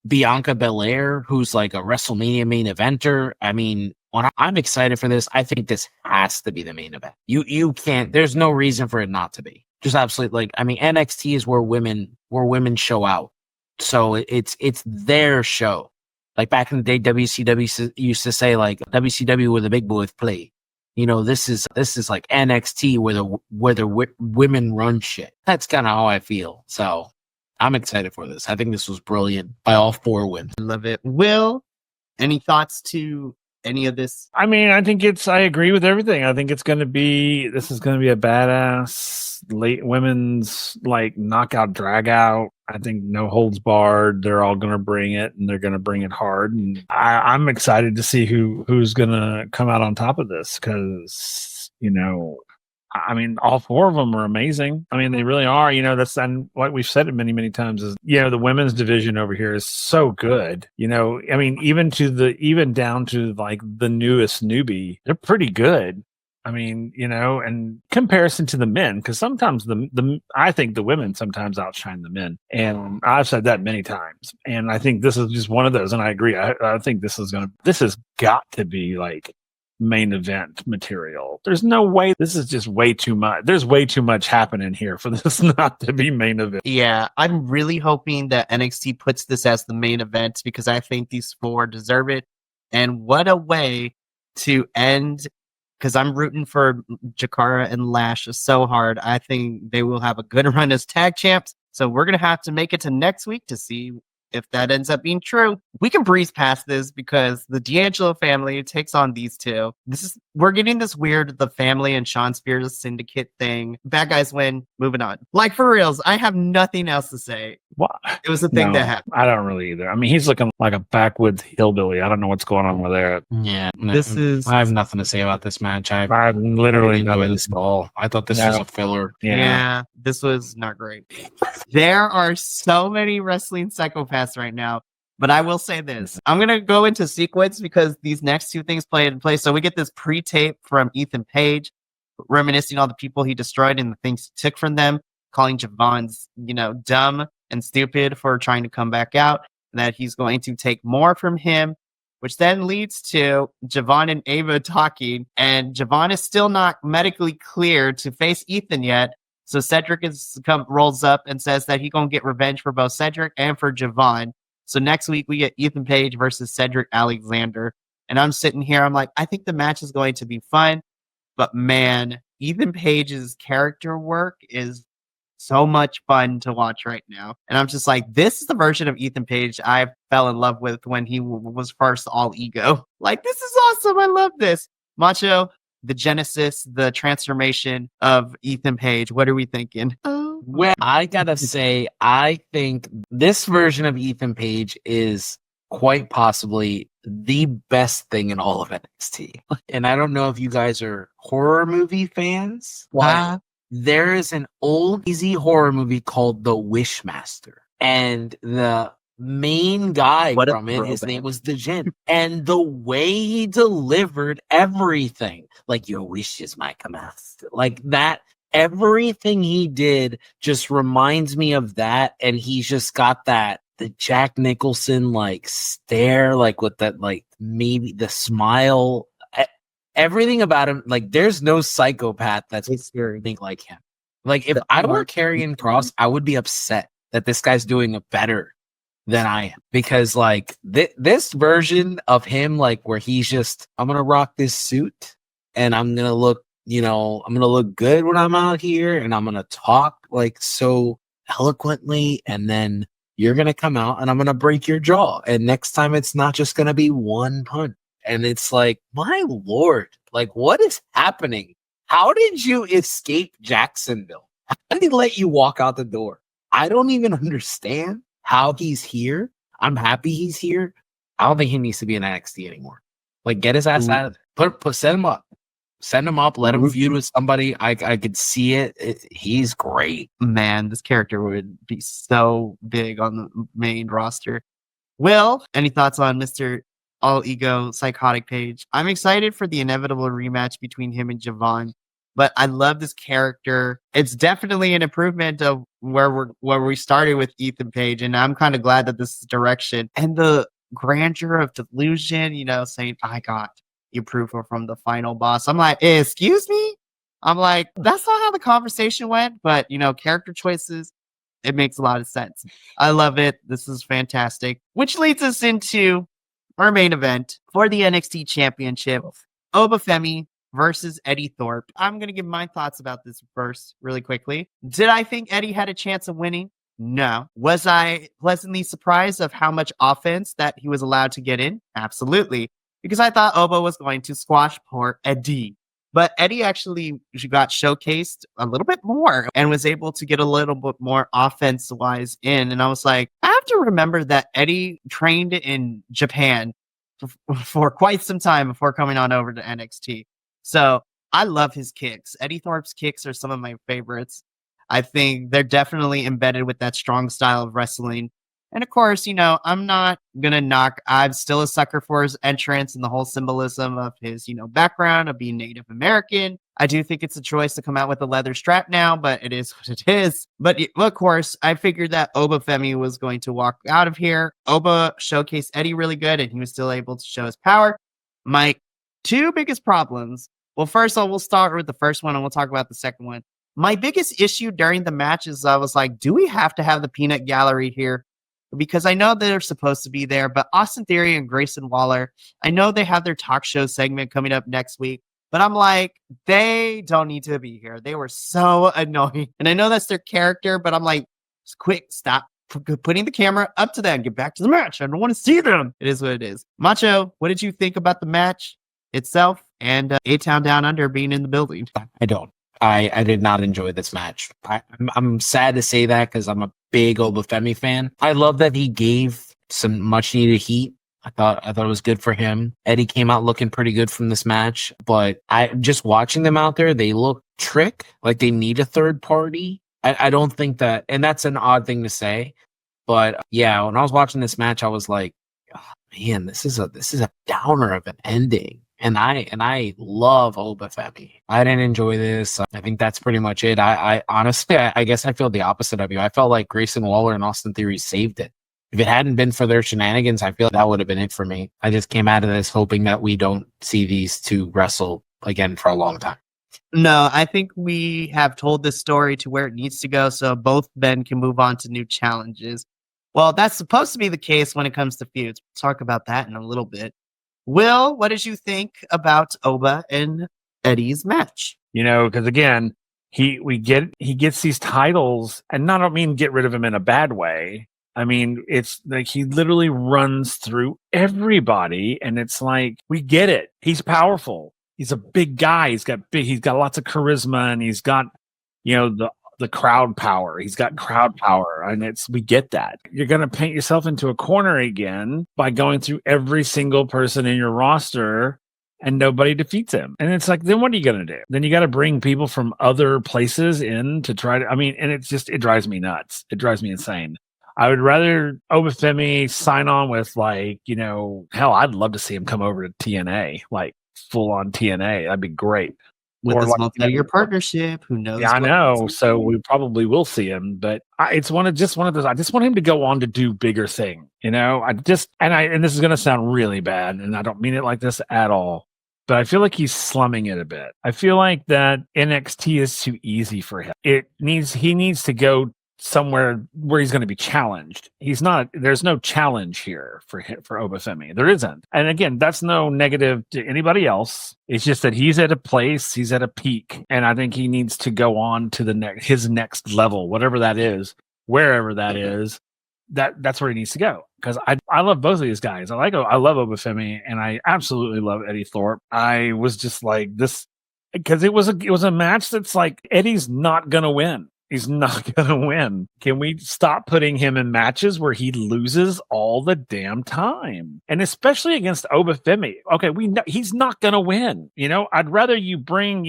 Bianca Belair, who's like a WrestleMania main eventer. I mean, I'm excited for this. I think this has to be the main event. You can't, there's no reason for it not to be. Just absolutely NXT is where women show out. So it's their show. Like back in the day, WCW used to say WCW where the big boys play. This is like NXT where the women run shit. That's kind of how I feel. So I'm excited for this. I think this was brilliant by all four women. Love it. Will, any thoughts to any of this? I mean, I agree with everything. I think this is going to be a badass late women's knockout drag out. I think no holds barred. They're all going to bring it, and they're going to bring it hard. And I'm excited to see who's going to come out on top of this because, I mean, all four of them are amazing. I mean, they really are. And what we've said it many, many times is, the women's division over here is so good. I mean, even down to the newest newbie, they're pretty good. I mean, and comparison to the men, because sometimes I think the women sometimes outshine the men, and I've said that many times. And I think this is just one of those, and I agree. I think this has got to be like main event material. There's no way. This is just way too much. There's way too much happening here for this not to be main event. Yeah, I'm really hoping that NXT puts this as the main event because I think these four deserve it. And what a way to end, because I'm rooting for Jakara and Lash so hard. I think they will have a good run as tag champs. So we're going to have to make it to next week to see if that ends up being true. We can breeze past this because the D'Angelo family takes on these two. We're getting this weird, the family and Sean Spears syndicate thing. Bad guys win. Moving on. Like for reals, I have nothing else to say. What? It was the thing that happened. I don't really either. I mean, he's looking like a backwoods hillbilly. I don't know what's going on with that. Yeah, I have nothing to say about this match. I literally enjoyed this ball. I thought this was a filler. Yeah, this was not great. There are so many wrestling psychopaths right now, but I will say this. I'm going to go into sequence because these next two things play in place. So we get this pre-tape from Ethan Page, reminiscing all the people he destroyed and the things he took from them, calling Javon's, dumb and stupid for trying to come back out, that he's going to take more from him, which then leads to Javon and Ava talking, and Javon is still not medically cleared to face Ethan yet. So Cedric rolls up and says that he's going to get revenge for both Cedric and for Javon. So next week we get Ethan Page versus Cedric Alexander. And I'm sitting here, I'm like, I think the match is going to be fun. But man, Ethan Page's character work is so much fun to watch right now. And I'm just like, this is the version of Ethan Page I fell in love with when he was first all ego. Like, this is awesome. I love this. Macho, the genesis, the transformation of Ethan Page. What are we thinking? Well, I gotta say, I think this version of Ethan Page is quite possibly the best thing in all of NXT. And I don't know if you guys are horror movie fans. There is an old easy horror movie called The Wishmaster. And the main guy from it, his name was The Djinn. And the way he delivered everything, like your wishes might come out. Like that, everything he did just reminds me of that. And he's just got the Jack Nicholson like stare, like with that, like maybe the smile. Everything about him, like there's no psychopath that's anything like him. Like if I were Karrion Kross, I would be upset that this guy's doing it better than I am, because like this version of him, like where he's just, I'm gonna rock this suit and I'm gonna look, I'm gonna look good when I'm out here and I'm gonna talk like so eloquently, and then you're gonna come out and I'm gonna break your jaw, and next time it's not just gonna be one punch. And it's like, my Lord, like, what is happening? How did you escape Jacksonville? How did he let you walk out the door? I don't even understand how he's here. I'm happy he's here. I don't think he needs to be in NXT anymore. Like, get his ass out of there. Set him up. Send him up. Let him feud with somebody. I could see it. He's great. Man, this character would be so big on the main roster. Will, any thoughts on Mr. All Ego Psychotic Page? I'm excited for the inevitable rematch between him and Javon, but I love this character. It's definitely an improvement of where we started with Ethan Page, and I'm kind of glad that this is direction and the grandeur of delusion. Saying I got the approval from the final boss. I'm like, excuse me. I'm like, that's not how the conversation went, but character choices. It makes a lot of sense. I love it. This is fantastic. Which leads us into our main event for the NXT Championship, Obafemi versus Eddie Thorpe. I'm going to give my thoughts about this first really quickly. Did I think Eddie had a chance of winning? No. Was I pleasantly surprised of how much offense that he was allowed to get in? Absolutely. Because I thought Oba was going to squash poor Eddie. But Eddie actually got showcased a little bit more and was able to get a little bit more offense-wise in. And I was like, I have to remember that Eddie trained in Japan for quite some time before coming on over to NXT. So I love his kicks. Eddie Thorpe's kicks are some of my favorites. I think they're definitely embedded with that strong style of wrestling. And of course, I'm not going to knock. I'm still a sucker for his entrance and the whole symbolism of his, background of being Native American. I do think it's a choice to come out with a leather strap now, but it is what it is. But of course, I figured that Obafemi was going to walk out of here. Oba showcased Eddie really good, and he was still able to show his power. My two biggest problems. Well, first of all, we'll start with the first one, and we'll talk about the second one. My biggest issue during the match is I was like, do we have to have the peanut gallery here? Because I know they're supposed to be there, but Austin Theory and Grayson Waller, I know they have their talk show segment coming up next week, but I'm like, they don't need to be here. They were so annoying. And I know that's their character, but I'm like, quick, stop putting the camera up to them. Get back to the match. I don't want to see them. It is what it is. Macho, what did you think about the match itself and A-Town Down Under being in the building? I don't. I did not enjoy this match. I'm sad to say that because I'm a big Obafemi fan. I love that he gave some much needed heat. I thought it was good for him. Eddie came out looking pretty good from this match, but I just watching them out there, they look like they need a third party. I don't think that, and that's an odd thing to say, but yeah, when I was watching this match, I was like, oh, man, this is a downer of an ending. And I love Obafemi. I didn't enjoy this. I think that's pretty much it. I honestly, I guess I feel the opposite of you. I felt like Grayson Waller and Austin Theory saved it. If it hadn't been for their shenanigans, I feel that would have been it for me. I just came out of this hoping that we don't see these two wrestle again for a long time. No, I think we have told this story to where it needs to go so both men can move on to new challenges. Well, that's supposed to be the case when it comes to feuds. We'll talk about that in a little bit. Will, what did you think about Oba and Eddie's match? Because again, he gets these titles, and I don't mean get rid of him in a bad way. I mean, it's like he literally runs through everybody, and it's like, we get it. He's powerful. He's a big guy. He's got lots of charisma, and he's got, the crowd power. He's got crowd power, and we get that. You're going to paint yourself into a corner again by going through every single person in your roster and nobody defeats him. And it's like, then what are you going to do? Then you got to bring people from other places in to try to, and it drives me nuts. It drives me insane. I would rather Obafemi sign on with hell, I'd love to see him come over to TNA, like full on TNA. That'd be great. With this multi-year partnership, who knows? Yeah, I know. So we probably will see him, but it's one of those. I just want him to go on to do bigger thing. And this is going to sound really bad, and I don't mean it like this at all, but I feel like he's slumming it a bit. I feel like that NXT is too easy for him. He needs to go somewhere where he's going to be challenged. There's no challenge here for Obafemi. There isn't. And again, that's no negative to anybody else. It's just that he's at a peak, and I think he needs to go on to his next level, whatever that is, wherever that is. That's where he needs to go. Because I love both of these guys. I love Obafemi, and I absolutely love Eddie Thorpe. I was just like this because it was a match that's like, Eddie's not gonna win. He's not going to win. Can we stop putting him in matches where he loses all the damn time? And especially against Obafemi. Okay, we know he's not going to win. I'd rather you bring,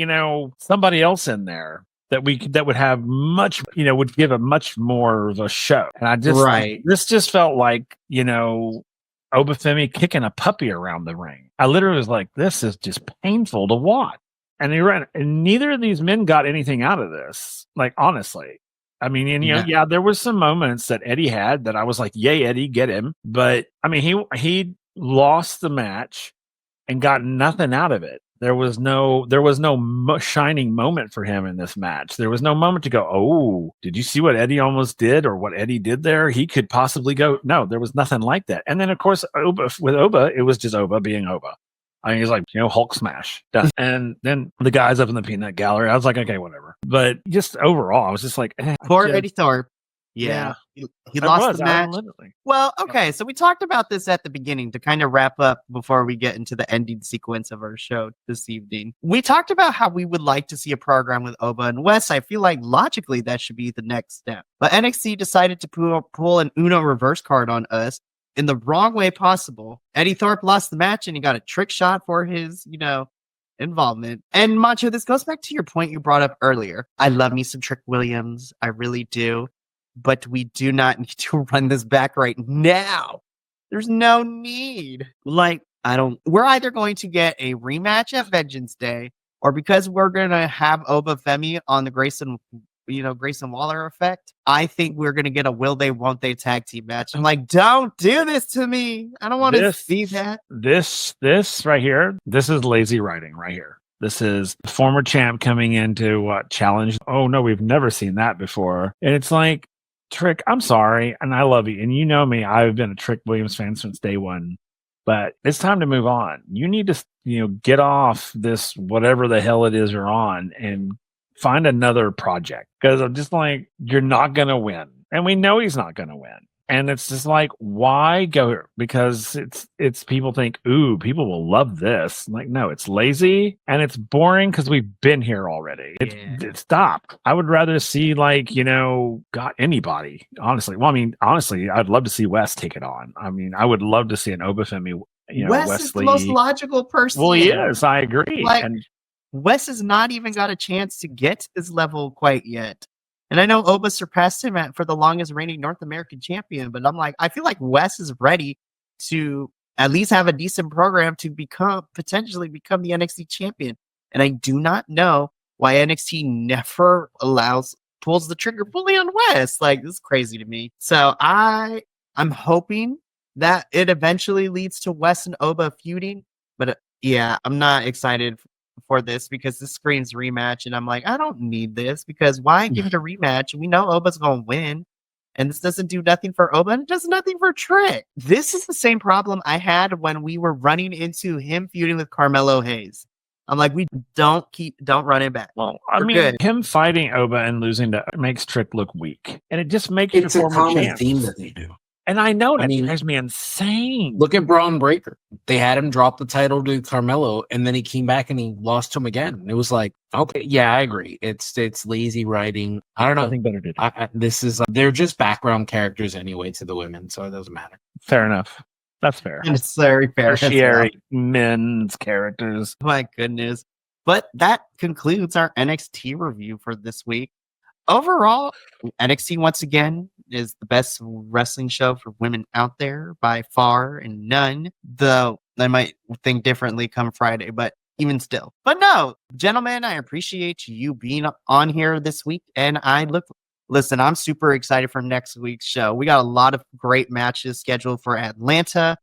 somebody else in there that would have much, would give a much more of a show. And this just felt like, Obafemi kicking a puppy around the ring. I literally was like, this is just painful to watch. And neither of these men got anything out of this. Like, honestly, I mean, yeah, there was some moments that Eddie had that I was like, yay, Eddie, get him. But I mean, he lost the match and got nothing out of it. There was no shining moment for him in this match. There was no moment to go, oh, did you see what Eddie almost did or what Eddie did there? He could possibly go. No, there was nothing like that. And then, of course, with Oba, it was just Oba being Oba. I mean, he's like, Hulk smash. Done. And then the guys up in the peanut gallery, I was like, okay, whatever. But just overall, I was just like, poor Eddie Thorpe. Yeah. He lost the match. Well, okay. So we talked about this at the beginning to kind of wrap up before we get into the ending sequence of our show this evening. We talked about how we would like to see a program with Oba and Wes. I feel like logically that should be the next step. But NXT decided to pull an Uno reverse card on us in the wrong way possible. Eddie Thorpe lost the match and he got a trick shot for his, involvement. And Macho, this goes back to your point you brought up earlier. I love me some Trick Williams. I really do. but we do not need to run this back right now. There's no need. Like, we're either going to get a rematch at Vengeance Day, or because we're going to have Oba Femi on the Grayson Waller effect, I think we're going to get a will they, won't they tag team match. I'm like, don't do this to me. I don't want to see that. This right here, this is lazy writing right here. This is the former champ coming into challenge. Oh no, we've never seen that before. And it's like, Trick, I'm sorry, and I love you. And you know me, I've been a Trick Williams fan since day one. But it's time to move on. You need to, get off this whatever the hell it is you're on and find another project. Because I'm just like, you're not going to win. And we know he's not going to win. And it's just like, why go here? Because it's people think, ooh, people will love this. Like, no, it's lazy and it's boring because we've been here already. Stop. I would rather see got anybody, honestly. Well, I mean, honestly, I'd love to see Wes take it on. I mean, I would love to see an Obafemi, Wes Wesley. Is the most logical person. Well, he is. I agree. And Wes has not even got a chance to get to this level quite yet. And I know Oba surpassed him for the longest reigning North American champion, but I'm like, I feel like Wes is ready to at least have a decent program to potentially become the NXT champion. And I do not know why NXT never pulls the trigger fully on Wes. Like, this is crazy to me. So I'm hoping that it eventually leads to Wes and Oba feuding. But yeah, I'm not excited for this because this screams rematch, and I'm like, I don't need this because why give it a rematch? We know Oba's gonna win, and this doesn't do nothing for Oba, and it does nothing for Trick. This is the same problem I had when we were running into him feuding with Carmelo Hayes. I'm like, we don't run it back. Well, I mean, him fighting Oba and losing to makes Trick look weak, and it just makes it's your a former common champ. theme that they do. And I know that drives me insane. Look at Braun Breaker. They had him drop the title to Carmelo, and then he came back and he lost to him again. It was like, okay, yeah, I agree. It's lazy writing. I don't know. Nothing better to do. This is they're just background characters anyway to the women, so it doesn't matter. Fair enough. That's fair. And it's very fair. Tertiary men's characters. My goodness. But that concludes our NXT review for this week. Overall, NXT once again is the best wrestling show for women out there by far and none. Though I might think differently come Friday, but even still. But no, gentlemen, I appreciate you being on here this week. And listen, I'm super excited for next week's show. We got a lot of great matches scheduled for Atlanta.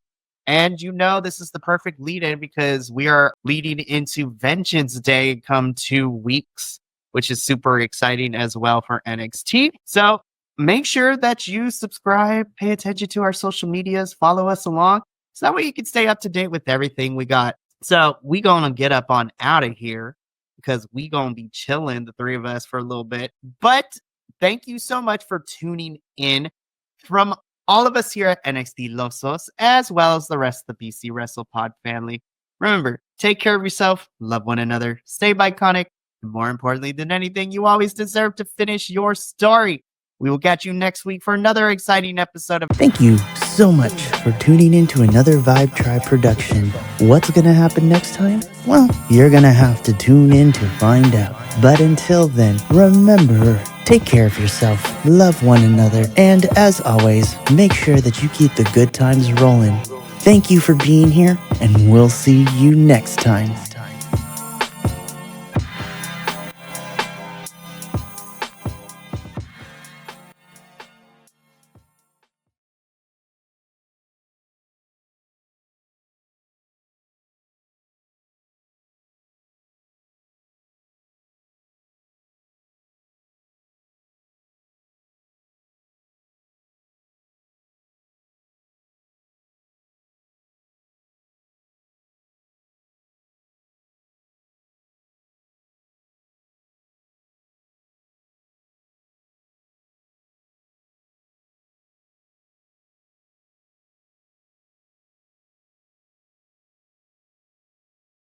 And this is the perfect lead-in because we are leading into Vengeance Day come 2 weeks, which is super exciting as well for NXT. So make sure that you subscribe, pay attention to our social medias, follow us along. So that way you can stay up to date with everything we got. So we gonna get up on out of here because we gonna be chilling, the three of us, for a little bit. But thank you so much for tuning in from all of us here at NXT Losos, as well as the rest of the BC Wrestle Pod family. Remember, take care of yourself, love one another, stay iconic, and more importantly than anything, you always deserve to finish your story. We will catch you next week for another exciting episode of... Thank you so much for tuning in to another Vibe Tribe production. What's going to happen next time? Well, you're going to have to tune in to find out. But until then, remember, take care of yourself, love one another, and as always, make sure that you keep the good times rolling. Thank you for being here, and we'll see you next time.